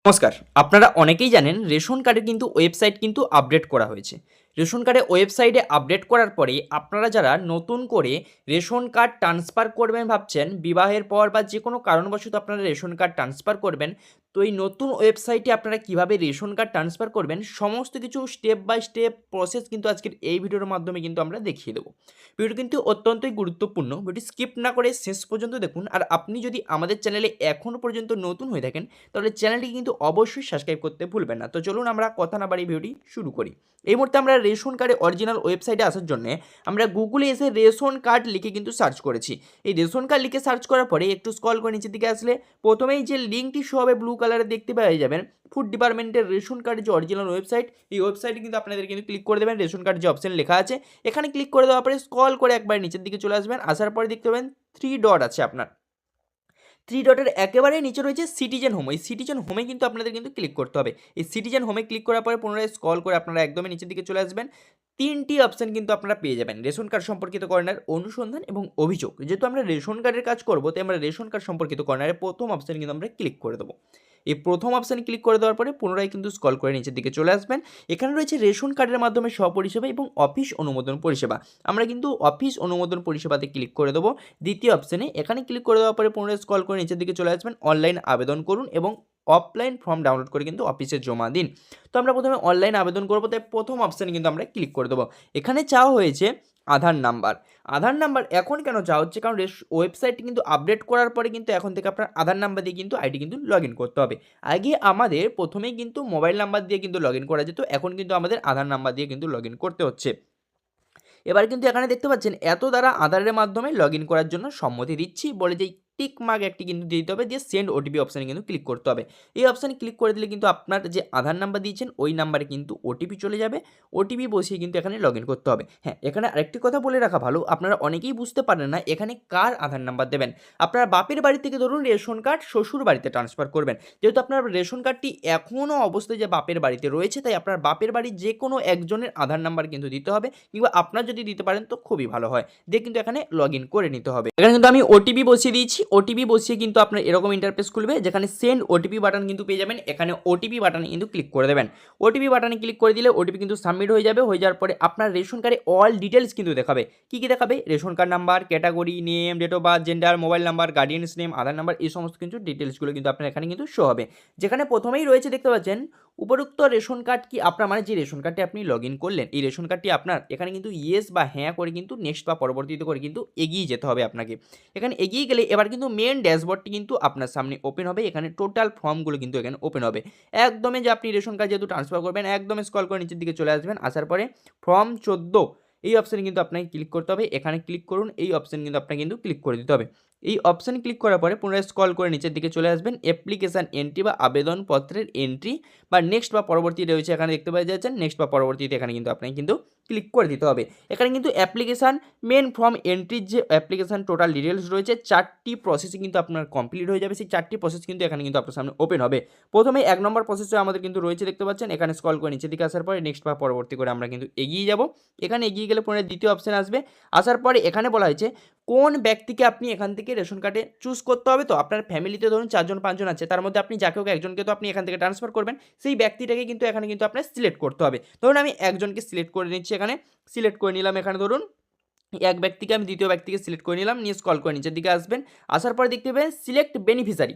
নমস্কার। আপনারা অনেকেই জানেন রেশন কার্ডের কিন্তু ওয়েবসাইট কিন্তু আপডেট করা হয়েছে। রেশন কার্ডের ওয়েবসাইটে আপডেট করার পরে আপনারা যারা নতুন করে রেশন কার্ড ট্রান্সফার করবেন ভাবছেন, বিবাহের পর বা যে কোনো কারণবশত আপনারা রেশন কার্ড ট্রান্সফার করবেন, তো এই নতুন ওয়েবসাইটে আপনারা কিভাবে রেশন কার্ড ট্রান্সফার করবেন সমস্ত কিছু স্টেপ বাই স্টেপ প্রসেস কিন্তু আজকের এই ভিডিওর মাধ্যমে কিন্তু আমরা দেখিয়ে দেবো। ভিডিও কিন্তু অত্যন্তই গুরুত্বপূর্ণ, ভিডিওটি স্কিপ না করে শেষ পর্যন্ত দেখুন। আর আপনি যদি আমাদের চ্যানেলে এখনও পর্যন্ত নতুন হয়ে থাকেন তাহলে চ্যানেলটি কিন্তু অবশ্যই সাবস্ক্রাইব করতে ভুলবেন না। তো চলুন আমরা কথা না বাড়িয়ে ভিডিওটি শুরু করি। এই মুহূর্তে আমরা রেশন কার্ডের অরিজিনাল ওয়েবসাইটে আসার জন্য আমরা গুগলে এসে রেশন কার্ড লিখে কিন্তু সার্চ করেছি। এই রেশন কার্ড লিখে সার্চ করার পরে একটু স্ক্রল করে নিচের দিকে আসলে প্রথমেই যে লিঙ্কটি শো হবে ব্লু কালারে দেখতে পেয়ে যাবেন, ফুড ডিপার্টমেন্টের রেশন কার্ডের যে অরিজিনাল ওয়েবসাইট, এই ওয়েবসাইটে কিন্তু আপনাদের কিন্তু ক্লিক করে দেবেন। রেশন কার্ড যে অপশন লেখা আছে এখানে ক্লিক করে দেওয়ার পরে স্ক্রল করে একবার নিচের দিকে চলে আসবেন। আসার পরে দেখতে পাবেন 3 ডট আছে আপনার। 3 ডটের একেবারে নিচে রয়েছে সিটিজেন হোম। এই সিটিজেন হোমে কিন্তু আপনাদের কিন্তু ক্লিক করতে হবে। এই সিটিজেন হোমে ক্লিক করার পরে পুনরায় স্ক্রল করে আপনারা একদমই নিচের দিকে চলে আসবেন। 3টি অপশন কিন্তু আপনারা পেয়ে যাবেন। রেশন কার্ড সম্পর্কিত কর্নার, অনুসন্ধান এবং অভিযোগ। যেহেতু আমরা রেশন কার্ডের কাজ করব তাই আমরা রেশন কার্ড সম্পর্কিত কর্নারে প্রথম অপশানে কিন্তু আমরা ক্লিক করে দেবো। এই প্রথম অপশানে ক্লিক করে দেওয়ার পরে পুনরায় কিন্তু স্ক্রল করে নিচের দিকে চলে আসবেন। এখানে রয়েছে রেশন কার্ডের মাধ্যমে স্বপরিষেবা এবং অফিস অনুমোদন পরিষেবা। আমরা কিন্তু অফিস অনুমোদন পরিষেবাতে ক্লিক করে দেবো দ্বিতীয় অপশানে। এখানে ক্লিক করে দেওয়ার পরে পুনরায় স্ক্রল করে নিচের দিকে চলে আসবেন। অনলাইন আবেদন করুন এবং অফলাইন ফর্ম ডাউনলোড করে কিন্তু অফিসে জমা দিন। তো আমরা প্রথমে অনলাইন আবেদন করবো তাই প্রথম অপশানে কিন্তু আমরা ক্লিক করে দেবো। এখানে চাওয়া হয়েছে আধার নাম্বার। আধার নাম্বার এখন কেন চাওয়া হচ্ছে, কারণ ওয়েবসাইটটি কিন্তু আপডেট করার পরে কিন্তু এখন থেকে আপনার আধার নাম্বার দিয়ে কিন্তু আইডি কিন্তু লগ ইন করতে হবে। আগে আমাদের প্রথমেই কিন্তু মোবাইল নাম্বার দিয়ে কিন্তু লগ ইন করা যেত, এখন কিন্তু আমাদের আধার নাম্বার দিয়ে কিন্তু লগ ইন করতে হচ্ছে। এবার কিন্তু এখানে দেখতে পাচ্ছেন এত দ্বারা আধারের মাধ্যমে লগ ইন করার জন্য সম্মতি দিচ্ছি বলে যে টিক মার্ক একটি কিন্তু দিতে হবে, দিয়ে সেন্ড ওটিপি অপশানে কিন্তু ক্লিক করতে হবে। এই অপশানে ক্লিক করে দিলে কিন্তু আপনার যে আধার নাম্বার দিয়েছেন ওই নাম্বারে কিন্তু ওটিপি চলে যাবে। ওটিপি বসিয়ে কিন্তু এখানে লগ ইন করতে হবে। হ্যাঁ, এখানে আরেকটি কথা বলে রাখা ভালো, আপনারা অনেকেই বুঝতে পারেন না এখানে কার আধার নাম্বার দেবেন। আপনার বাপের বাড়ি থেকে ধরুন রেশন কার্ড শ্বশুর বাড়িতে ট্রান্সফার করবেন, যেহেতু আপনার রেশন কার্ডটি এখনও অবস্থায় যে বাপের বাড়িতে রয়েছে তাই আপনার বাপের বাড়ির যে কোনো একজনের আধার নাম্বার কিন্তু দিতে হবে, কিংবা আপনার যদি দিতে পারেন তো খুবই ভালো হয়। দিয়ে কিন্তু এখানে লগ ইন করে নিতে হবে। এখানে কিন্তু আমি ওটিপি বসিয়ে দিয়েছি। ওটিপি বসিয়ে কিন্তু আপনার এরকম ইন্টারফেস খুলবে, যেখানে সেন্ড ওটিপি বাটন কিন্তু পেয়ে যাবেন। এখানে ওটিপি বাটনে কিন্তু ক্লিক করে দেবেন। ওটিপি বাটনে ক্লিক করে দিলে ওটিপি কিন্তু সাবমিট হয়ে যাবে। হয়ে যাওয়ার পরে আপনার রেশন কার্ডে অল ডিটেলস কিন্তু দেখাবে। কি কি দেখাবে? Ration card number, category, name, date of birth, gender, mobile number, guardian's name, Aadhaar number, এই সমস্ত কিছু ডিটেলসগুলো কিন্তু আপনার এখানে কিন্তু শো হবে। যেখানে প্রথমেই রয়েছে দেখতে পাচ্ছেন উপরোক্ত রেশন কার্ড কি আপনার, মানে যে রেশন কার্ডটি আপনি লগ ইন করলেন এই রেশন কার্ডটি আপনার, এখানে কিন্তু ইয়েস বা হ্যাঁ করে কিন্তু নেক্সট বা পরবর্তীতে করে কিন্তু এগিয়ে যেতে হবে আপনাকে। এখানে এগিয়ে গেলে এবার কিন্তু মেন ড্যাশবোর্ডটি কিন্তু আপনার সামনে ওপেন হবে। এখানে টোটাল ফর্মগুলো কিন্তু এখানে ওপেন হবে। একদমই যে আপনি রেশন কার্ড যেহেতু ট্রান্সফার করবেন একদম স্ক্রল করে নিচের দিকে চলে আসবেন। আসার পরে ফর্ম 14 এই অপশানে কিন্তু আপনাকে ক্লিক করতে হবে। এখানে ক্লিক করুন, এই অপশানে কিন্তু আপনাকে কিন্তু ক্লিক করে দিতে হবে। এই অপশানে ক্লিক করার পরে পুনরায় স্ক্রল করে নিচের দিকে চলে আসবেন। অ্যাপ্লিকেশান এন্ট্রি বা আবেদনপত্রের এন্ট্রি বা নেক্সট বা পরবর্তী রয়েছে, এখানে দেখতে পাওয়া যাচ্ছেন নেক্সট বা পরবর্তীতে এখানে কিন্তু আপনাকে কিন্তু ক্লিক করে দিতে হবে। এখানে কিন্তু অ্যাপ্লিকেশান মেন ফর্ম এন্ট্রির যে অ্যাপ্লিকেশান টোটাল ডিটেলস রয়েছে 4টি প্রসেসে কিন্তু আপনার কমপ্লিট হয়ে যাবে। সেই 4টি প্রসেস কিন্তু এখানে কিন্তু আপনার সামনে ওপেন হবে। প্রথমে 1 নম্বর প্রসেসে আমাদের কিন্তু রয়েছে দেখতে পাচ্ছেন। এখানে স্ক্রল করে নিচের দিকে আসার পরে নেক্সট বা পরবর্তী করে আমরা কিন্তু এগিয়ে যাব। এখানে এগিয়ে গেলে পুনরায় দ্বিতীয় অপশান আসবে। আসার পরে এখানে বলা হয়েছে কোন ব্যক্তিকে আপনি এখান থেকে রেশন কার্ডে চুজ করতে হবে। তো আপনার ফ্যামিলিতে ধরুন 4 জন 5 জন আছে, তার মধ্যে আপনি যাকে হোক একজনকে তো আপনি এখান থেকে ট্রান্সফার করবেন, সেই ব্যক্তিটাকে কিন্তু এখানে কিন্তু আপনার সিলেক্ট করতে হবে। ধরুন আমি একজনকে সিলেক্ট করে নিচ্ছি, এখানে সিলেক্ট করে নিলাম। এখানে ধরুন এক ব্যক্তিকে আমি দ্বিতীয় ব্যক্তিকে সিলেক্ট করে নিলাম, নিয়ে স্ক্রল করে নিচের দিকে আসবেন। আসার পরে দেখতে পাবেন সিলেক্ট বেনিফিশিয়ারি।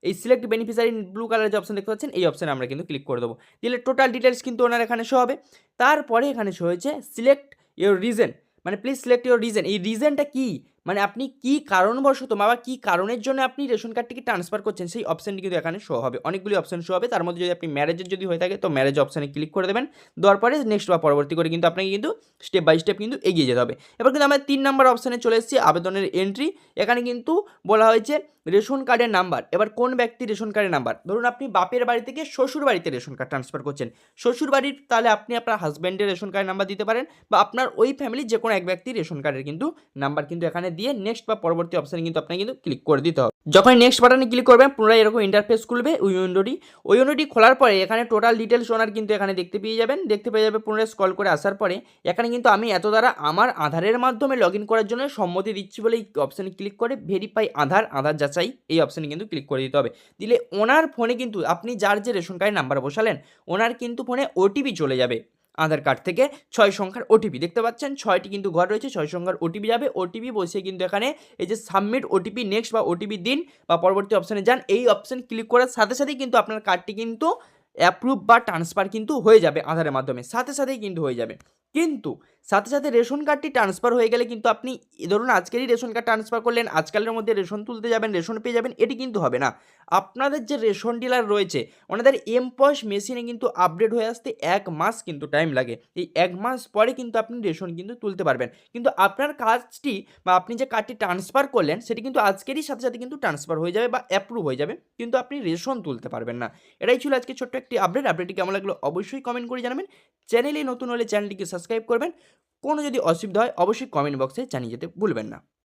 এই সিলেক্ট বেনিফিশিয়ারি ব্লু কালারের যে অপশন দেখতে পাচ্ছেন এই অপশানে আমরা কিন্তু ক্লিক করে দেবো। দিলে টোটাল ডিটেলস কিন্তু ওনার এখানে শো হবে। তারপরে এখানে শো হয়েছে সিলেক্ট ইওর রিজন, মানে প্লিজ সিলেক্ট ইওর রিজন। এই রিজনটা কি, মানে আপনি কি কারণবশত বা কি কারণের জন্য আপনি রেশন কার্ডটিকে ট্রান্সফার করছেন সেই অপশানটি কিন্তু এখানে শো হবে। অনেকগুলি অপশান শো হবে, তার মধ্যে যদি আপনি ম্যারেজের যদি হয়ে থাকে তো ম্যারেজ অপশানে ক্লিক করে দেবেন। দেওয়ার পরে নেক্সট বা পরবর্তী করে কিন্তু আপনাকে কিন্তু স্টেপ বাই স্টেপ কিন্তু এগিয়ে যেতে হবে। এবার কিন্তু আমরা 3 নম্বর অপশানে চলে এসেছি, আবেদনের এন্ট্রি। এখানে কিন্তু বলা হয়েছে রেশন কার্ডের নাম্বার। এবার কোন ব্যক্তি রেশন কার্ডের নাম্বার, ধরুন আপনি বাপের বাড়ি থেকে শ্বশুর বাড়িতে রেশন কার্ড ট্রান্সফার করছেন, শ্বশুর বাড়ির, তাহলে আপনি আপনার হাজব্যান্ডের রেশন কার্ডের নাম্বার দিতে পারেন, বা আপনার ওই ফ্যামিলির যে কোনো এক ব্যক্তির রেশন কার্ডের কিন্তু নাম্বার কিন্তু এখানে দিয়ে নেক্সট বা পরবর্তী অপশানে কিন্তু আপনাকে কিন্তু ক্লিক করে দিতে হবে। যখন নেক্সট বাটনে ক্লিক করবেন পুনরায় এরকম ইন্টারফেস খুলবে ওই উইন্ডোটি খোলার পরে এখানে টোটাল ডিটেলস ওনার কিন্তু এখানে দেখতে পেয়ে যাবেন, পুনরায় স্ক্রল করে আসার পরে এখানে কিন্তু আমি এত দ্বারা আমার আধারের মাধ্যমে লগ ইন করার জন্য সম্মতি দিচ্ছি বলে এই অপশানে ক্লিক করে ভেরিফাই আধার যাচাই এই অপশানে কিন্তু ক্লিক করে দিতে হবে। দিলে ওনার ফোনে কিন্তু আপনি যার যে রেশন কার্ডের নাম্বার বসালেন ওনার কিন্তু ফোনে ওটিপি চলে যাবে। আধার কার্ড থেকে 6 সংখ্যার ওটিপি দেখতে পাচ্ছেন, 6টি কিন্তু ঘর রয়েছে, 6 সংখ্যার ওটিপি যাবে। ওটিপি বসিয়ে কিন্তু এখানে এই যে সাবমিট ওটিপি নেক্সট বা ওটিপি দিন বা পরবর্তী অপশানে যান, এই অপশান ক্লিক করার সাথে সাথেই কিন্তু আপনার কার্ডটি কিন্তু অ্যাপ্রুভ বা ট্রান্সফার কিন্তু হয়ে যাবে আধারের মাধ্যমে, সাথে সাথেই কিন্তু হয়ে যাবে। কিন্তু সাথে সাথে রেশন কার্ডটি ট্রান্সফার হয়ে গেলে কিন্তু আপনি ধরুন আজকেরই রেশন কার্ড ট্রান্সফার করলেন, আজকালের মধ্যে রেশন তুলতে যাবেন, রেশন পেয়ে যাবেন, এটি কিন্তু হবে না। আপনাদের যে রেশন ডিলার রয়েছে ওনাদের এমপস মেশিনে কিন্তু আপডেট হয়ে আসতে 1 মাস কিন্তু টাইম লাগে। এই 1 মাস পরে কিন্তু আপনি রেশন কিন্তু তুলতে পারবেন। কিন্তু আপনার কাজটি বা আপনি যে কার্ডটি ট্রান্সফার করলেন সেটি কিন্তু আজকেরই সাথে সাথে কিন্তু ট্রান্সফার হয়ে যাবে বা অ্যাপ্রুভ হয়ে যাবে, কিন্তু আপনি রেশন তুলতে পারবেন না। এটাই ছিল আজকে ছোট্ট একটি আপডেটটি কেমন লাগলো অবশ্যই কমেন্ট করে জানাবেন। চ্যানেলে নতুন হলে চ্যানেলটিকে সাবস্ক্রাইব করবেন। কোনো যদি অসুবিধা হয় অবশ্যই কমেন্ট বক্সে জানিয়ে যেতে ভুলবেন না।